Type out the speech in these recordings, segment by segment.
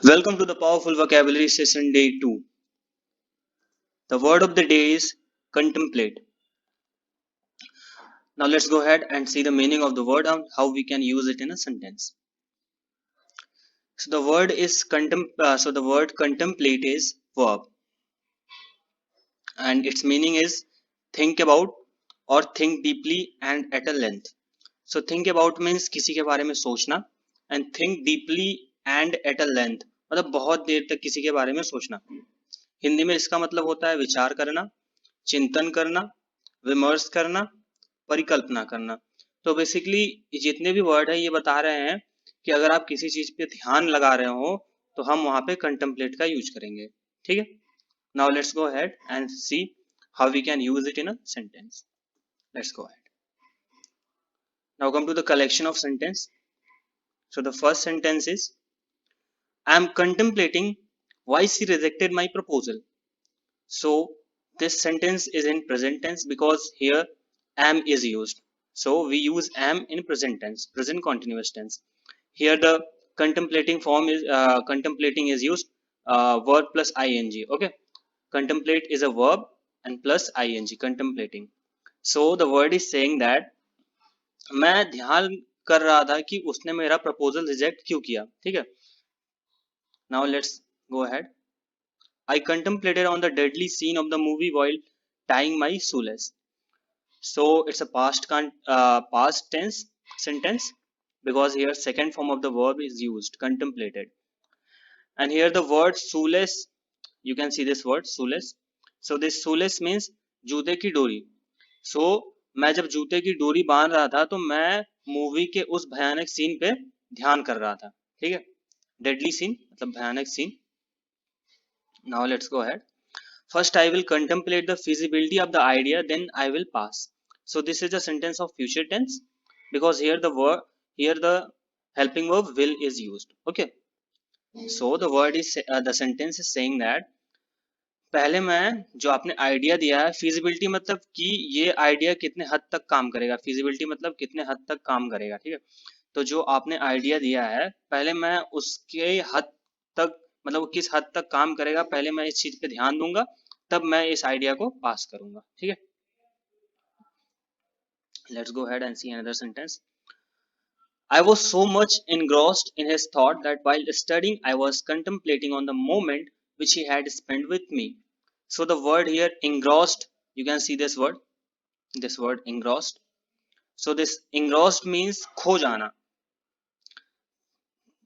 Welcome to the Powerful Vocabulary Session Day 2. The word of the day is contemplate. Now let's go ahead and see the meaning of the word and how we can use it in a sentence. So the word contemplate is verb and its meaning is think about or think deeply and at a length. So think about means किसी के बारे में सोचना and think deeply and at a length मतलब बहुत देर तक किसी के बारे में सोचना. हिंदी में इसका मतलब होता है विचार करना, चिंतन करना, विमर्श करना, परिकल्पना करना. तो बेसिकली जितने भी वर्ड है ये बता रहे हैं कि अगर आप किसी चीज पे ध्यान लगा रहे हो तो हम वहां पे कंटेम्पलेट का यूज करेंगे. ठीक है. Now let's go ahead and see how we can use it in a sentence. Let's go ahead. Now come to the collection of sentence. So the first sentence is I am contemplating why she rejected my proposal. So this sentence is in present tense because here am is used. So we use am in present tense, present continuous tense. Here the contemplating is used verb plus ing. Okay, contemplate is a verb and plus ing, contemplating. So the word is saying that मैं ध्यान कर रहा था कि उसने मेरा proposal reject क्यों किया. ठीक है. Now let's go ahead. I contemplated on the deadly scene of the movie while tying my shoelace. So it's a past tense sentence because here second form of the verb is used, contemplated. And here the word shoelace, you can see this word shoelace. So this shoelace means जूते की डोरी. So मैं जब जूते की डोरी बांध रहा था तो मैं मूवी के उस भयानक सीन पे ध्यान कर रहा था. ठीक है. डेडली सीन मतलब भयानक scene. Now let's go ahead. First, I will contemplate the feasibility of the idea, then I will pass. So this is a sentence of future tense because here the helping verb will is used. Okay. So the sentence is saying that पहले मैं जो आपने idea दिया है feasibility मतलब कि ये idea कितने हद तक काम करेगा. feasibility मतलब कितने हद तक काम करेगा. ठीक है. तो जो आपने आइडिया दिया है पहले मैं उसके हद तक मतलब वो किस हद तक काम करेगा पहले मैं इस चीज पे ध्यान दूंगा तब मैं इस आइडिया को पास करूंगा. ठीक है. Let's go ahead and see another sentence. I was so much engrossed in his thought that while studying I was contemplating on the moment which he had spent with me. So the word here engrossed, you can see this word engrossed. So this engrossed means खो जाना.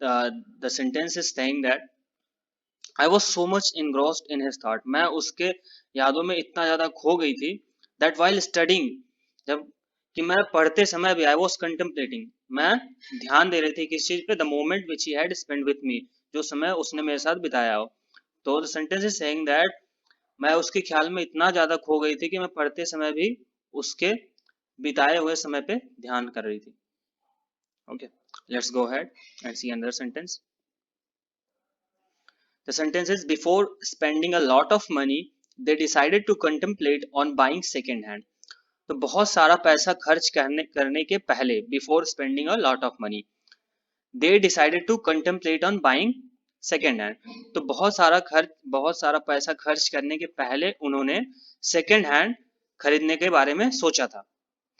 The sentence is saying that I was so much engrossed in his thought. मैं उसके यादों में इतना ज्यादा खो गई थी that while studying जब कि मैं पढ़ते समय भी I was contemplating मैं ध्यान दे रही थी किस चीज पे the moment which he had spent with me जो समय उसने मेरे साथ बिताया हो. तो the sentence is saying that मैं उसके ख्याल में इतना ज्यादा खो गई थी कि मैं पढ़ते समय भी उसके बिताए हुए समय पे ध्यान कर रही थी. Okay, let's go ahead and see another sentence. The sentence is before spending a lot of money, they decided to contemplate on buying second hand. तो बहुत सारा पैसा खर्च करने के पहले before spending a lot of money, they decided to contemplate on buying second hand. तो बहुत सारा पैसा खर्च करने के पहले उन्होंने second hand खरीदने के बारे में सोचा था.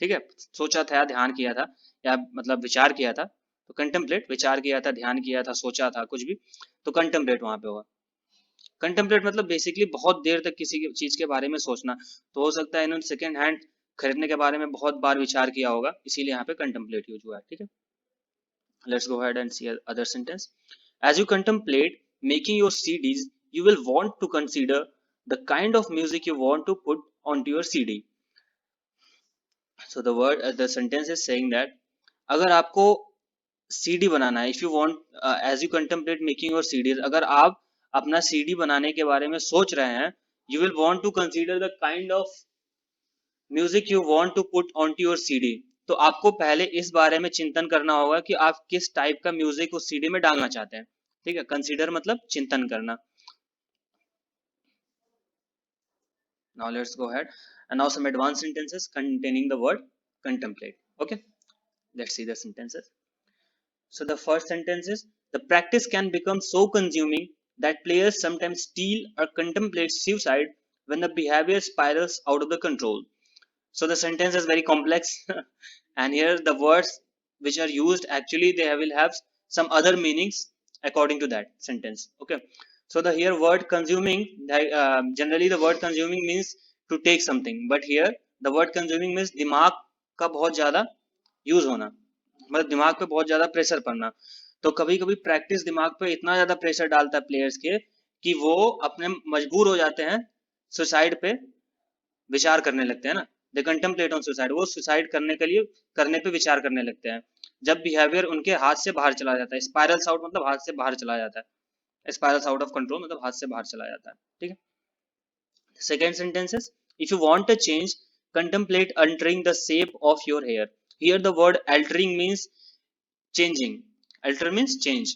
ठीक है. सोचा था या ध्यान किया था या मतलब विचार किया था. तो कंटेम्पलेट विचार किया था, ध्यान किया था, सोचा था, कुछ भी तो कंटेम्पलेट वहां पे होगा. कंटेम्पलेट मतलब बेसिकली बहुत देर तक किसी चीज के बारे में सोचना. तो हो सकता है इन्होंने सेकेंड हैंड खरीदने के बारे में बहुत बार विचार किया होगा इसीलिए यहाँ पे कंटेम्पलेट यूज हुआ है. ठीक है. Let's go ahead and see other sentence. As you contemplate making your CDs you will want to consider the kind of music you want to put onto your CD. So the sentence is saying that अगर आपको CD बनाना है, if you want as you contemplate making your CDs, अगर आप अपना CD बनाने के बारे में सोच रहे हैं, you will want to consider the kind of music you want to put on to your CD. तो आपको पहले इस बारे में चिंतन करना होगा कि आप किस टाइप का म्यूजिक उस सीडी में डालना चाहते हैं. ठीक है. कंसीडर मतलब चिंतन करना. Now let's go ahead and now some advanced sentences containing the word contemplate. Okay, let's see the sentences. So the first sentence is, the practice can become so consuming that players sometimes steal or contemplate suicide when the behavior spirals out of the control. So the sentence is very complex, and here the words which are used actually they will have some other meanings according to that sentence. Okay, so the here word consuming, generally the word consuming means to take something, but here the word consuming means दिमाग का बहुत ज्यादा use होना, मतलब दिमाग पे बहुत ज्यादा प्रेशर पड़ना। तो कभी कभी प्रैक्टिस दिमाग पे इतना ज्यादा प्रेशर डालता है प्लेयर्स के कि वो अपने मजबूर हो जाते हैं सुसाइड पे विचार करने लगते हैं ना, दे कंटेम्पलेट ऑन सुसाइड, वो सुसाइड करने के लिए करने पे विचार करने लगते हैं जब बिहेवियर उनके हाथ से बाहर चला जाता है। स्पाइरल्स आउट मतलब हाथ से बाहर चला जाता है, स्पाइरल्स आउट ऑफ कंट्रोल मतलब हाथ से बाहर चला जाता है। ठीक है, second sentence is, if you want a change, contemplate altering the shape of your hair. Here the word altering means changing, alter means change।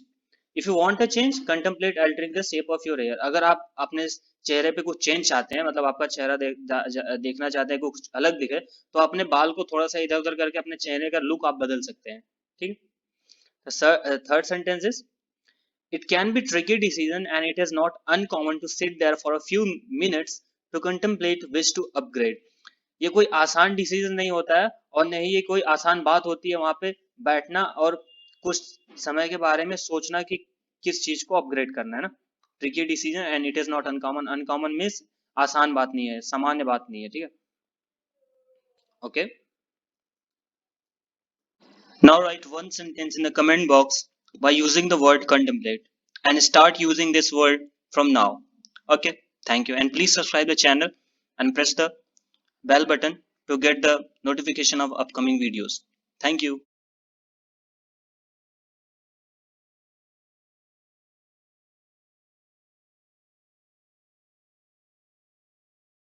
if you want a change, contemplate altering the shape of your hair। अगर आप अपने चेहरे पे कुछ change चाहते हैं, मतलब आपका चेहरा देखना चाहते हैं कुछ अलग दिखे, तो अपने बाल को थोड़ा सा इधर उधर करके अपने चेहरे का लुक आप बदल सकते हैं। ठीक है, third sentence is, it can be tricky decision and it is not uncommon to sit there for a few minutes to contemplate which to upgrade। ये कोई आसान डिसीजन नहीं होता है और नहीं ये कोई आसान बात होती है वहां पे बैठना और कुछ समय के बारे में सोचना कि किस चीज को अपग्रेड करना है ना। Tricky decision and it is not uncommon, uncommon means आसान बात नहीं है, सामान्य बात नहीं है। ठीक है, okay. Now write one sentence in the comment box by using the word contemplate and start using this word from now. Okay, thank you. And please subscribe the channel and press the bell button to get the notification of upcoming videos. Thank you.